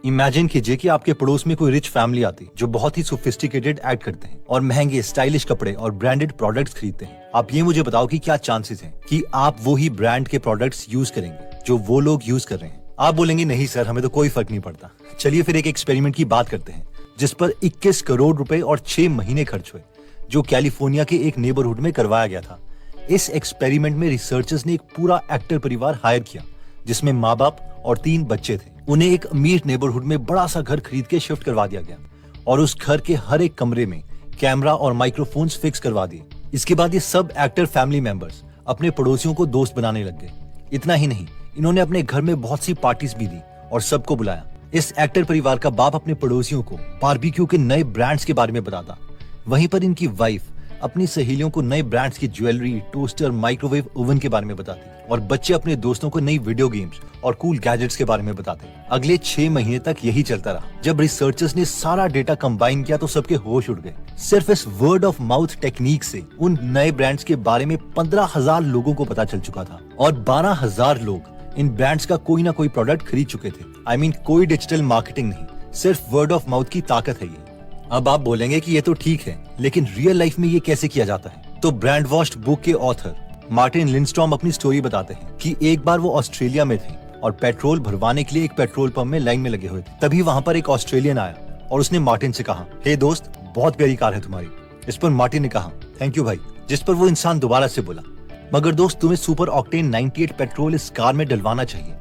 Imagine कीजिए कि आपके पड़ोस में कोई रिच फैमिली आती जो बहुत ही सोफिस्टिकेटेड एक्ट करते हैं और महंगे स्टाइलिश कपड़े और ब्रांडेड प्रोडक्ट्स खरीदते हैं। आप ये मुझे बताओ कि क्या चांसेस हैं कि आप वो ही ब्रांड के प्रोडक्ट्स यूज करेंगे जो वो लोग यूज कर रहे हैं। आप बोलेंगे नहीं सर, हमें तो कोई फर्क नहीं पड़ता। चलिए फिर एक एक्सपेरिमेंट की बात करते हैं जिस पर 21 करोड़ रुपए और 6 महीने खर्च हुए, जो कैलिफोर्निया के एक नेबरहुड में करवाया गया था। इस एक्सपेरिमेंट में रिसर्चर्स ने एक पूरा एक्टर परिवार हायर किया जिसमें माँ बाप और 3 बच्चे थे। उन्हें एक अमीर नेबरहुड में बड़ा सा घर खरीद के शिफ्ट करवा दिया गया और उस घर के हर एक कमरे में कैमरा और माइक्रोफोन्स फिक्स करवा दिए। इसके बाद ये सब एक्टर फैमिली मेंबर्स अपने पड़ोसियों को दोस्त बनाने लग गए। इतना ही नहीं, इन्होंने अपने घर में बहुत सी पार्टीज भी दी और सबको बुलाया। इस एक्टर परिवार का बाप अपने पड़ोसियों को बारबेक्यू के नए ब्रांड्स के बारे में बताता, वहीं पर इनकी वाइफ अपनी सहेलियों को नए ब्रांड्स की ज्वेलरी, टोस्टर, माइक्रोवेव ओवन के बारे में बताती और बच्चे अपने दोस्तों को नई वीडियो गेम्स और कूल गैजेट्स के बारे में बताते। अगले 6 महीने तक यही चलता रहा। जब रिसर्चर्स ने सारा डेटा कंबाइन किया तो सबके होश उड़ गए। सिर्फ इस वर्ड ऑफ माउथ टेक्निक से उन नए ब्रांड्स के बारे में 15,000 लोगों को पता चल चुका था और 12,000 लोग इन ब्रांड्स का कोई ना कोई प्रोडक्ट खरीद चुके थे। I mean, कोई डिजिटल मार्केटिंग नहीं, सिर्फ वर्ड ऑफ माउथ की ताकत है ये। अब आप बोलेंगे कि ये तो ठीक है, लेकिन रियल लाइफ में ये कैसे किया जाता है? तो ब्रांड वॉश्ड बुक के ऑथर मार्टिन लिंडस्ट्रॉम अपनी स्टोरी बताते हैं कि एक बार वो ऑस्ट्रेलिया में थे और पेट्रोल भरवाने के लिए एक पेट्रोल पंप में लाइन में लगे हुए थे। तभी वहाँ पर एक ऑस्ट्रेलियन आया और उसने मार्टिन से कहा, हे दोस्त, बहुत प्यारी कार है तुम्हारी। इस पर मार्टिन ने कहा, थैंक यू भाई। जिस पर वो इंसान दोबारा से बोला, मगर दोस्त, तुम्हें सुपर ऑक्टेन 98 पेट्रोल इस कार में डलवाना चाहिए।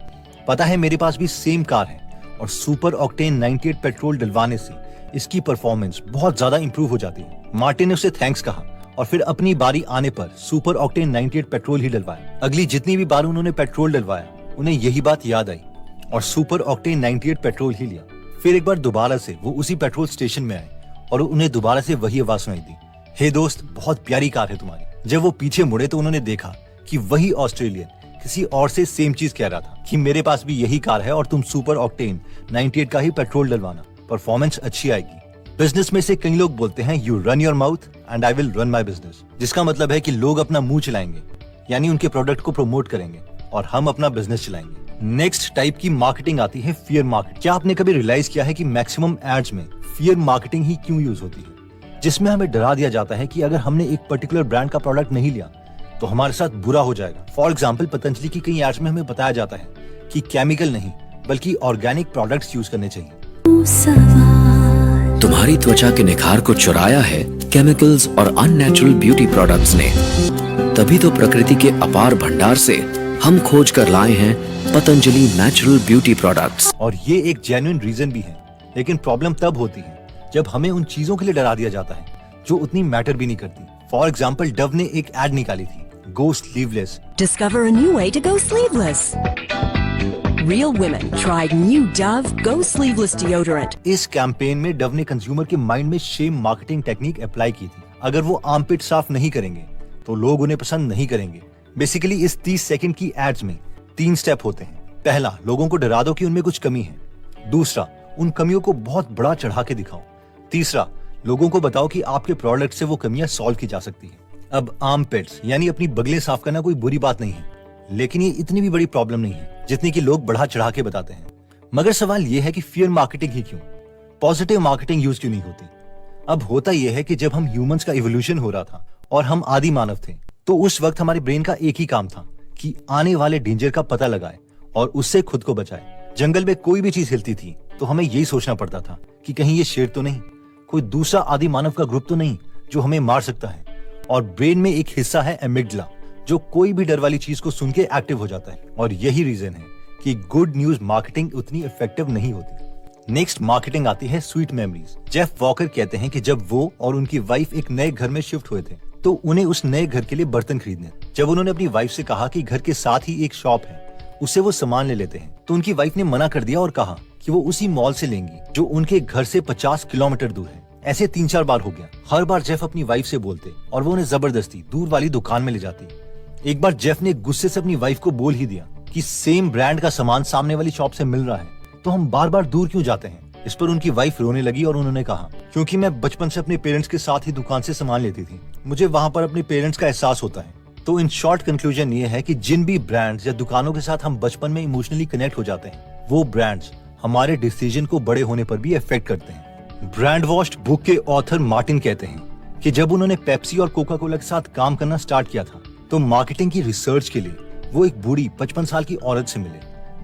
पता है मेरे पास भी सेम कार है और सुपर ऑक्टेन 98 पेट्रोल डलवाने से इसकी परफॉर्मेंस बहुत ज्यादा इंप्रूव हो जाती है। मार्टिन ने उसे थैंक्स कहा और फिर अपनी बारी आने पर सुपर ऑक्टेन 98 पेट्रोल ही डलवाया। अगली जितनी भी बार उन्होंने पेट्रोल डलवाया, उन्हें यही बात याद आई और सुपर ऑक्टेन 98 पेट्रोल ही लिया। फिर एक बार दोबारा से वो उसी पेट्रोल स्टेशन में आए और उन्हें दोबारा से वही आवाज सुनाई दी, हे दोस्त, बहुत प्यारी कार है तुम्हारी। जब वो पीछे मुड़े तो उन्होंने देखा कि वही ऑस्ट्रेलियन किसी और से सेम चीज कह रहा था कि मेरे पास भी यही कार है और तुम सुपर ऑक्टेन 98 का ही पेट्रोल डलवाना, परफॉर्मेंस अच्छी आएगी। बिजनेस में से कई लोग बोलते हैं, you run your mouth and I will run my business, जिसका मतलब है कि लोग अपना मुंह चलाएंगे, यानी उनके प्रोडक्ट को प्रमोट करेंगे और हम अपना बिजनेस चलाएंगे। नेक्स्ट टाइप की मार्केटिंग आती है फियर मार्केट। क्या आपने कभी रियलाइज किया है कि मैक्सिमम एड्स में फियर मार्केटिंग ही क्यों यूज होती है, जिसमें हमें डरा दिया जाता है कि अगर हमने एक पर्टिकुलर ब्रांड का प्रोडक्ट नहीं लिया तो हमारे साथ बुरा हो जाएगा। फॉर एग्जाम्पल, पतंजलि की कई एड्स में हमें बताया जाता है कि केमिकल नहीं बल्कि ऑर्गेनिक प्रोडक्ट्स यूज करने चाहिए। तुम्हारी त्वचा के निखार को चुराया है केमिकल्स और अननेचुरल ब्यूटी प्रोडक्ट्स ने, तभी तो प्रकृति के अपार भंडार से हम खोज कर लाए हैं पतंजलि नेचुरल ब्यूटी प्रोडक्ट्स। और ये एक जेन्युइन रीजन भी है, लेकिन प्रॉब्लम तब होती है जब हमें उन चीजों के लिए डरा दिया जाता है जो उतनी मैटर भी नहीं करती। फॉर एग्जाम्पल, डव ने एक एड निकाली थी, गो sleeveless. Discover a new way to go sleeveless. Real women tried new Dove Go Sleeveless deodorant. इस कैंपेन में डव ने कंज्यूमर के माइंड में शेम मार्केटिंग टेक्निक अप्लाई की थी। अगर वो आर्मपिट साफ नहीं करेंगे तो लोग उन्हें पसंद नहीं करेंगे। बेसिकली इस 30 सेकंड की एड्स में 3 स्टेप होते हैं। पहला, लोगों को डरा दो कि उनमें कुछ कमी है। दूसरा, उन कमियों को बहुत बड़ा चढ़ा के दिखाओ। तीसरा, लोगों को बताओ कि आपके प्रोडक्ट से वो कमियां सॉल्व की जा सकती हैं। अब आर्मपिट्स यानी अपनी बगलें साफ करना कोई बुरी बात नहीं है, लेकिन ये इतनी भी बड़ी प्रॉब्लम नहीं है जितनी कि लोग बढ़ा चढ़ा के बताते हैं। मगर सवाल ये है कि फियर मार्केटिंग ही क्यों, पॉजिटिव मार्केटिंग यूज क्यों नहीं होती? अब होता यह है कि जब हम ह्यूमंस का इवोल्यूशन हो रहा था और हम आदि मानव थे, तो उस वक्त हमारे ब्रेन का एक ही काम था कि आने वाले डेंजर का पता लगाए और उससे खुद को बचाए। जंगल में कोई भी चीज हिलती थी तो हमें यही सोचना पड़ता था कि कहीं ये शेर तो नहीं, कोई दूसरा आदि मानव का ग्रुप तो नहीं जो हमें मार सकता है। और ब्रेन में एक हिस्सा है एमिगडाला, जो कोई भी डर वाली चीज को सुन के एक्टिव हो जाता है। और यही रीजन है कि गुड न्यूज मार्केटिंग उतनी इफेक्टिव नहीं होती। नेक्स्ट मार्केटिंग आती है स्वीट मेमोरीज। जेफ वॉकर कहते हैं कि जब वो और उनकी वाइफ एक नए घर में शिफ्ट हुए थे तो उन्हें उस नए घर के लिए बर्तन खरीदने। जब उन्होंने अपनी वाइफ से कहा कि घर के साथ ही एक शॉप है, उससे वो सामान ले लेते हैं, तो उनकी वाइफ ने मना कर दिया और कहा कि वो उसी मॉल से लेंगी जो उनके घर से 50 किलोमीटर दूर है। ऐसे 3-4 बार हो गया। हर बार जेफ अपनी वाइफ से बोलते और वो उन्हें जबरदस्ती दूर वाली दुकान में ले जाती। एक बार जेफ ने गुस्से से अपनी वाइफ को बोल ही दिया कि सेम ब्रांड का सामान सामने वाली शॉप से मिल रहा है, तो हम बार बार दूर क्यों जाते हैं? इस पर उनकी वाइफ रोने लगी और उन्होंने कहा, क्योंकि मैं बचपन से अपने पेरेंट्स के साथ ही दुकान से सामान लेती थी, मुझे वहाँ पर अपने पेरेंट्स का एहसास होता है। तो इन शॉर्ट कंक्लूजन ये है कि जिन भी ब्रांड्स या दुकानों के साथ हम बचपन में इमोशनली कनेक्ट हो जाते हैं, वो ब्रांड्स हमारे डिसीजन को बड़े होने पर भी इफेक्ट करते हैं। ब्रांड वॉश्ड बुक के ऑथर मार्टिन कहते हैं कि जब उन्होंने पेप्सी और कोका कोला के साथ काम करना स्टार्ट किया था तो मार्केटिंग की रिसर्च के लिए वो एक बूढ़ी 55 साल की औरत से मिले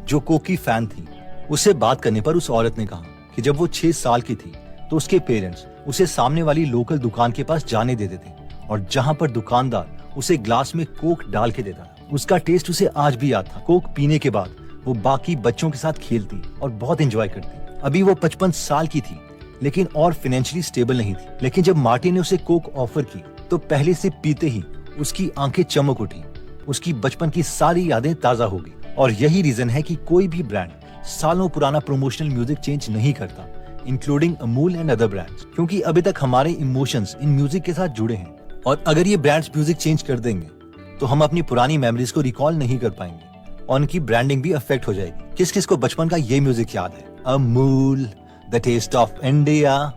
जो कोक की फैन थी। उससे बात करने पर उस औरत ने कहा कि जब वो 6 साल की थी तो उसके पेरेंट्स उसे सामने वाली लोकल दुकान के पास जाने देते थे और जहाँ पर दुकानदार उसे ग्लास में कोक डाल के देता था, उसका टेस्ट उसे आज भी याद था। कोक पीने के बाद वो बाकी बच्चों के साथ खेलती और बहुत एंजॉय करती। अभी वो 55 साल की थी लेकिन और फाइनेंशियली स्टेबल नहीं थी। लेकिन जब मार्टिन ने उसे कोक ऑफर की तो पहले से पीते ही उसकी आंखें चमक उठी, उसकी बचपन की सारी यादें ताजा हो गई। और यही रीजन है कि कोई भी ब्रांड सालों पुराना प्रमोशनल म्यूजिक चेंज नहीं करता, including Amul and other brands, क्योंकि अभी तक हमारे इमोशंस इन म्यूजिक के साथ जुड़े हैं। और अगर ये ब्रांड्स म्यूजिक चेंज कर देंगे तो हम अपनी पुरानी मेमोरीज को रिकॉल नहीं कर पाएंगे और उनकी ब्रांडिंग भी अफेक्ट हो जाएगी। किस किस को बचपन का ये म्यूजिक याद है? Amul, the taste of India.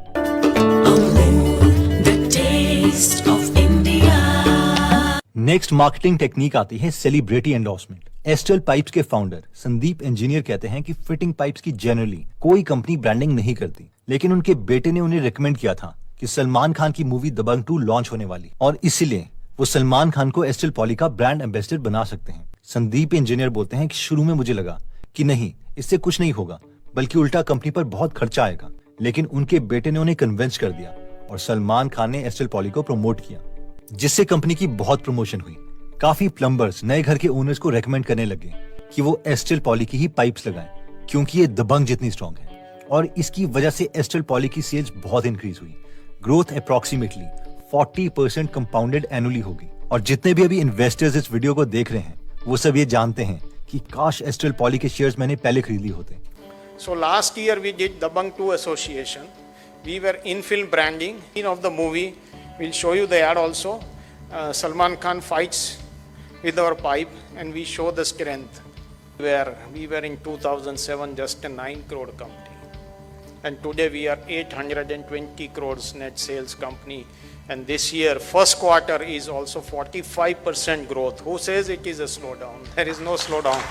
Next marketing technique आती है सेलिब्रिटी एंडोर्समेंट। एस्ट्रल पाइप्स के फाउंडर संदीप इंजीनियर कहते हैं कि फिटिंग पाइप्स की जनरली कोई कंपनी ब्रांडिंग नहीं करती, लेकिन उनके बेटे ने उन्हें रिकमेंड किया था कि सलमान खान की मूवी दबंग 2 लॉन्च होने वाली और इसीलिए वो सलमान खान को एस्ट्रल पॉली का ब्रांड एम्बेसडर बना सकते हैं। संदीप इंजीनियर बोलते हैं कि शुरू में मुझे लगा कि नहीं, इससे कुछ नहीं होगा, बल्कि उल्टा कंपनी पर बहुत खर्चा आएगा, लेकिन उनके बेटे ने उन्हें कन्विंस कर दिया और सलमान खान ने एस्ट्रल पॉली को प्रमोट किया, जिससे कंपनी की बहुत प्रमोशन हुई। काफी प्लम्बर्स नए घर के ओनर्स को रेकमेंड करने लगे कि वो एस्ट्रल पॉली की ही पाइप्स लगाएं, क्योंकि ये दबंग जितनी स्ट्रॉन्ग है। और इसकी वजह से एस्ट्रल पॉली की सेल्स बहुत इंक्रीज हुई। ग्रोथ अप्रोक्सीमेटली 40% कंपाउंडेड एनुअली होगी। और जितने भी अभी इन्वेस्टर्स इस वीडियो को देख रहे हैं वो सब ये जानते हैं कि काश एस्ट्रल पॉली के शेयर्स मैंने पहले खरीद लिए होते। So last year we did Dabang 2 association. We were in-film branding of the movie. We'll show you the ad also. Salman Khan fights with our pipe and we show the strength. Where we were in 2007 just a 9 crore company. And today we are 820 crores net sales company. And this year, first quarter is also 45% growth. Who says it is a slowdown? There is no slowdown.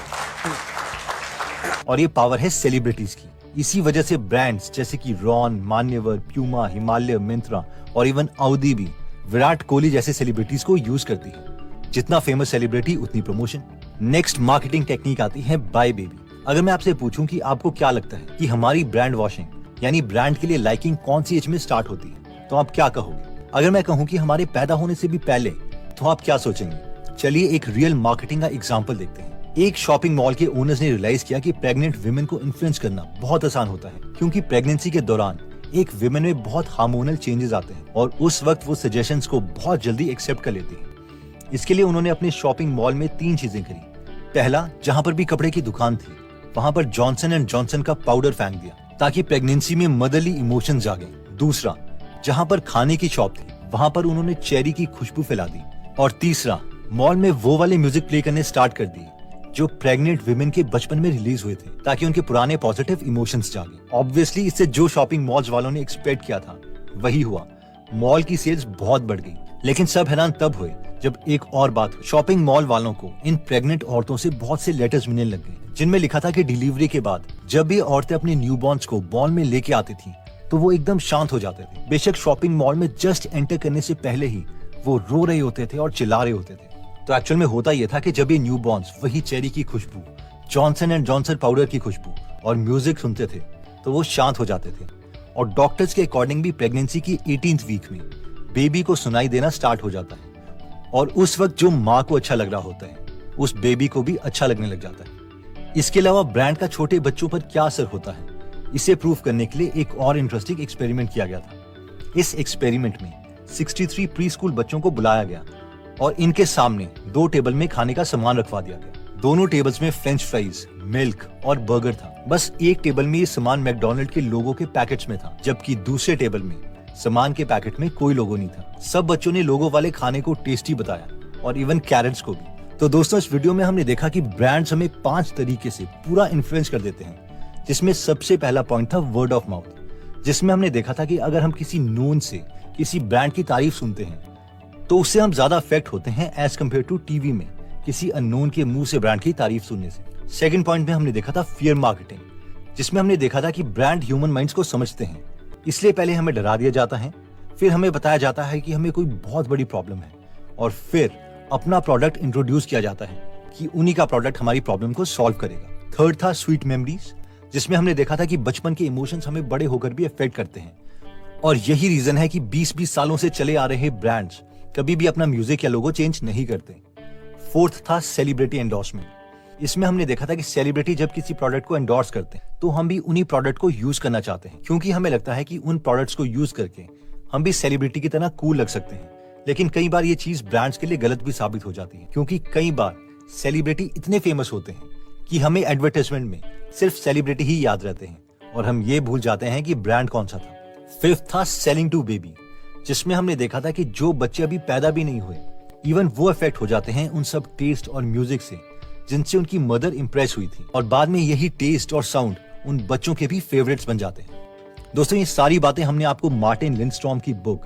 और ये power है celebrities की। इसी वजह से brands जैसे कि Ron, मान्यवर, प्यूमा, हिमालय, मिंत्रा और इवन अवधि भी विराट कोहली जैसे सेलिब्रिटीज को यूज करती है। जितना फेमस सेलिब्रिटी उतनी प्रमोशन। नेक्स्ट मार्केटिंग टेक्निक आती है बाय बेबी। अगर मैं आपसे पूछूं कि आपको क्या लगता है कि हमारी ब्रांड वॉशिंग यानी ब्रांड के लिए लाइकिंग कौन सी एज में स्टार्ट होती है, तो आप क्या कहोगे? अगर मैं कहूं कि हमारे पैदा होने से भी पहले, तो आप क्या सोचेंगे? चलिए एक रियल मार्केटिंग का एग्जांपल देखते हैं। एक शॉपिंग मॉल के ओनर्स ने रियलाइज किया कि प्रेग्नेंट विमेन को इन्फ्लुएंस करना बहुत आसान होता है, क्योंकि प्रेगनेंसी के दौरान एक विमेन में बहुत हार्मोनल चेंजेस आते हैं और उस वक्त वो सजेशंस को बहुत जल्दी एक्सेप्ट कर लेती है। इसके लिए उन्होंने अपने शॉपिंग मॉल में 3 चीजें करी। पहला, जहाँ पर भी कपड़े की दुकान थी वहाँ पर जॉनसन एंड जॉनसन का पाउडर फेंक दिया ताकि प्रेगनेंसी में मदरली इमोशन जागे। दूसरा, जहाँ पर खाने की शॉप थी वहाँ पर उन्होंने चेरी की खुशबू फैला दी। और तीसरा, मॉल में वो वाले म्यूजिक प्ले करने स्टार्ट कर दिए जो प्रेग्नेंट विमेन के बचपन में रिलीज हुए थे, ताकि उनके पुराने पॉजिटिव इमोशंस जागे। ऑब्वियसली इससे जो शॉपिंग मॉल्स वालों ने एक्सपेक्ट किया था वही हुआ। मॉल की सेल्स बहुत बढ़ गई। लेकिन सब हैरान तब हुए जब एक और बात हुई। शॉपिंग मॉल वालों को इन प्रेग्नेंट औरतों से बहुत से लेटर्स मिलने लग गए जिनमें लिखा था कि डिलीवरी के बाद जब भी औरतें अपने न्यूबॉर्न्स को मॉल में लेके आती थी तो वो एकदम शांत हो जाते थे। बेशक शॉपिंग मॉल में जस्ट एंटर करने से पहले ही वो रो रहे होते थे और चिल्ला रहे होते थे। तो एक्चुअल में होता यह था कि जब ये न्यूबॉर्न्स वही चेरी की खुशबू, जॉनसन एंड जॉनसन पाउडर की खुशबू और म्यूजिक सुनते थे तो वो शांत हो जाते थे। और डॉक्टर्स के अकॉर्डिंग भी प्रेगनेंसी की 18th वीक में बेबी को सुनाई देना स्टार्ट हो जाता है और उस वक्त जो माँ को अच्छा लग रहा होता है उस बेबी को भी अच्छा लगने लग जाता है। इसके अलावा ब्रांड का छोटे बच्चों पर क्या असर होता है, इसे प्रूव करने के लिए एक और इंटरेस्टिंग एक्सपेरिमेंट किया गया था। इस एक्सपेरिमेंट में 63 प्री स्कूल बच्चों को बुलाया गया और इनके सामने 2 टेबल में खाने का सामान रखवा दिया गया। दोनों टेबल्स में फ्रेंच फ्राइज, मिल्क और बर्गर था। बस एक टेबल में ये सामान मैकडॉनल्ड के लोगो के पैकेट्स में था, जबकि दूसरे टेबल में सामान के पैकेट में कोई लोगो नहीं था। सब बच्चों ने लोगो वाले खाने को टेस्टी बताया और इवन कैरेट्स को भी। तो दोस्तों, इस वीडियो में हमने देखा कि ब्रांड्स हमें 5 तरीके से पूरा इन्फ्लुएंस कर देते हैं, जिसमें सबसे पहला पॉइंट था वर्ड ऑफ माउथ, जिसमें हमने देखा था कि अगर हम किसी नोन से किसी ब्रांड की तारीफ सुनते हैं तो उससे हम ज्यादा अफेक्ट होते हैं एज कम्पेयर टू टीवी में किसी अननोन के मुंह से ब्रांड की तारीफ सुनने से। सेकंड पॉइंट में हमने देखा था फियर मार्केटिंग, जिसमें हमने देखा था कि ब्रांड ह्यूमन माइंड्स को समझते हैं, इसलिए पहले हमें डरा दिया जाता है, फिर हमें बताया जाता है कि हमें कोई बहुत बड़ी प्रॉब्लम है, और फिर अपना प्रोडक्ट इंट्रोड्यूस किया जाता है कि उन्हीं का प्रोडक्ट हमारी प्रॉब्लम को सॉल्व करेगा। थर्ड था स्वीट मेमोरीज, जिसमें हमने देखा था कि बचपन के इमोशंस हमें बड़े होकर भी अफेक्ट करते हैं, और यही रीजन है कि 20-20 सालों से चले आ रहे ब्रांड्स कभी भी अपना म्यूजिक या लोगो चेंज नहीं करते। फोर्थ था सेलिब्रिटी एंडोर्समेंट। इसमें हमने देखा था कि सेलिब्रिटी जब किसी प्रोडक्ट को एंडोर्स करते हैं तो हम भी उन्हीं प्रोडक्ट को यूज करना चाहते हैं, क्योंकि हमें लगता है कि उन प्रोडक्ट्स को यूज करके हम भी सेलिब्रिटी की तरह कूल लग सकते हैं। लेकिन कई बार ये चीज ब्रांड्स के लिए गलत भी साबित हो जाती है, क्योंकि कई बार सेलिब्रिटी इतने फेमस होते हैं कि हमें एडवर्टाइजमेंट में सिर्फ सेलिब्रिटी ही याद रहते हैं और हम ये भूल जाते हैं कि ब्रांड कौन सा था। फिफ्थ था सेलिंग टू बेबी, जिसमें हमने देखा था कि जो बच्चे अभी पैदा भी नहीं हुए, इवन वो इफेक्ट हो जाते हैं उन सब टेस्ट और म्यूजिक से जिनसे उनकी मदर इंप्रेस हुई थी, और बाद में यही टेस्ट और साउंड उन बच्चों के भी फेवरेट्स बन जाते हैं। दोस्तों, ये सारी बातें हमने आपको मार्टिन लिंडस्ट्रॉम की बुक